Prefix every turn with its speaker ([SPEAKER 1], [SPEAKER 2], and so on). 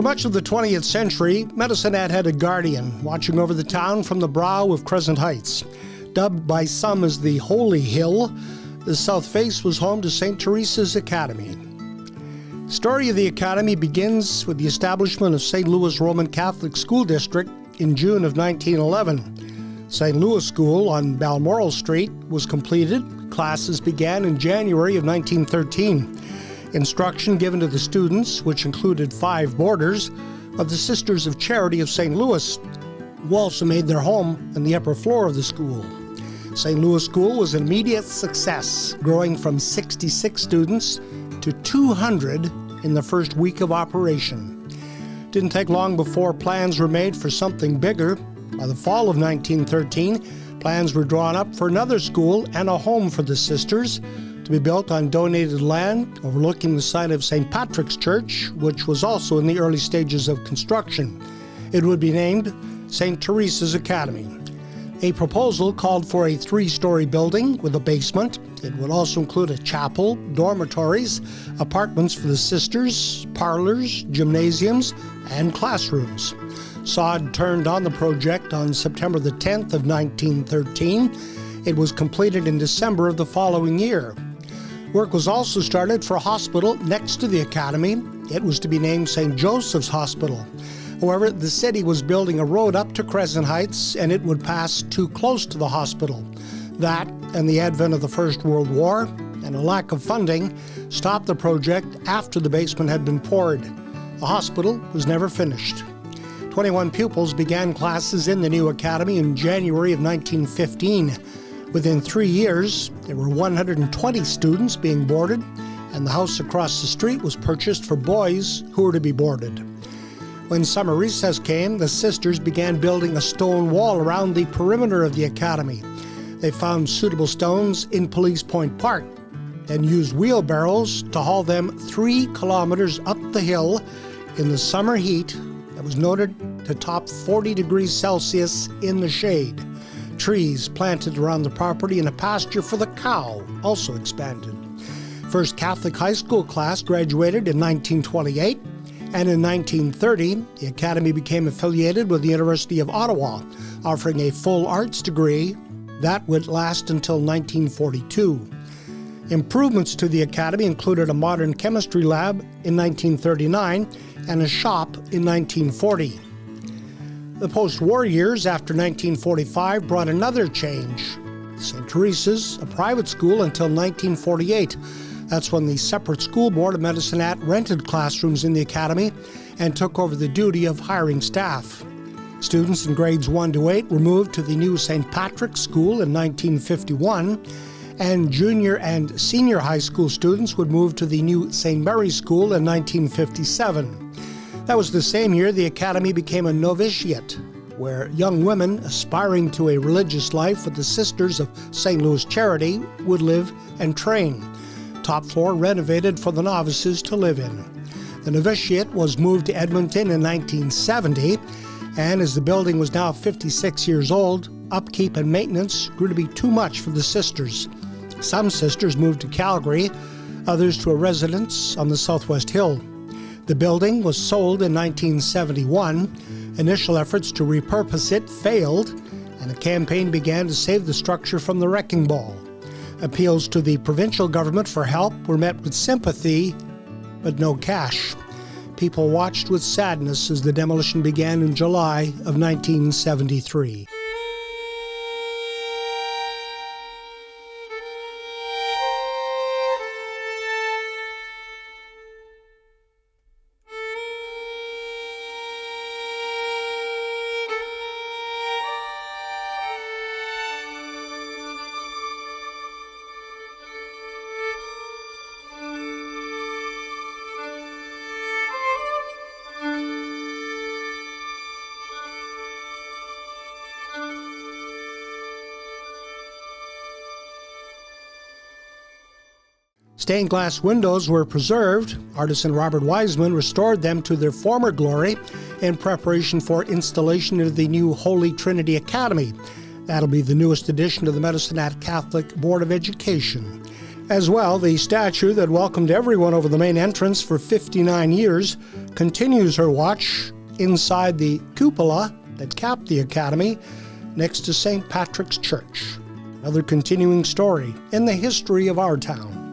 [SPEAKER 1] much of the 20th century, Medicine Hat had a guardian watching over the town from the brow of Crescent Heights. Dubbed by some as the Holy Hill, the south face was home to Teresa's Academy. The story of the Academy begins with the establishment of St. Louis Roman Catholic School District in June of 1911. St. Louis School on Balmoral Street was completed. Classes began in January of 1913. Instruction given to the students, which included 5 boarders, of the Sisters of Charity of St. Louis, who also made their home in the upper floor of the school. St. Louis School was an immediate success, growing from 66 students to 200 in the first week of operation. Didn't take long before plans were made for something bigger. By the fall of 1913, plans were drawn up for another school and a home for the sisters to be built on donated land overlooking the site of St. Patrick's Church, which was also in the early stages of construction. It would be named Teresa's Academy. A proposal called for a 3-story building with a basement. It would also include a chapel, dormitories, apartments for the sisters, parlors, gymnasiums, and classrooms. Sod turned on the project on September the 10th of 1913. It was completed in December of the following year. Work was also started for a hospital next to the Academy. It was to be named St. Joseph's Hospital. However, the city was building a road up to Crescent Heights, and it would pass too close to the hospital. That, and the advent of the First World War, and a lack of funding, stopped the project after the basement had been poured. The hospital was never finished. 21 pupils began classes in the new academy in January of 1915. Within 3 years, there were 120 students being boarded, and the house across the street was purchased for boys who were to be boarded. When summer recess came, the sisters began building a stone wall around the perimeter of the academy. They found suitable stones in Police Point Park and used wheelbarrows to haul them 3 kilometers up the hill in the summer heat that was noted to top 40 degrees Celsius in the shade. Trees planted around the property and a pasture for the cow also expanded. First Catholic high school class graduated in 1928. And in 1930, the Academy became affiliated with the University of Ottawa, offering a full arts degree that would last until 1942. Improvements to the Academy included a modern chemistry lab in 1939 and a shop in 1940. The post-war years after 1945 brought another change. St. Teresa's, a private school until 1948. That's when the separate school board of Medicine Hat rented classrooms in the academy and took over the duty of hiring staff. Students in grades 1 to 8 were moved to the new St. Patrick's School in 1951, and junior and senior high school students would move to the new St. Mary's School in 1957. That was the same year the academy became a novitiate, where young women aspiring to a religious life with the Sisters of St. Louis Charity would live and train. Top floor renovated for the novices to live in. The novitiate was moved to Edmonton in 1970, and as the building was now 56 years old, upkeep and maintenance grew to be too much for the sisters. Some sisters moved to Calgary, others to a residence on the Southwest Hill. The building was sold in 1971. Initial efforts to repurpose it failed, and a campaign began to save the structure from the wrecking ball. Appeals to the provincial government for help were met with sympathy, but no cash. People watched with sadness as the demolition began in July of 1973. Stained glass windows were preserved. Artisan Robert Wiseman restored them to their former glory in preparation for installation into the new Holy Trinity Academy. That'll be the newest addition to the Medicine Hat Catholic Board of Education. As well, the statue that welcomed everyone over the main entrance for 59 years continues her watch inside the cupola that capped the Academy next to St. Patrick's Church. Another continuing story in the history of our town.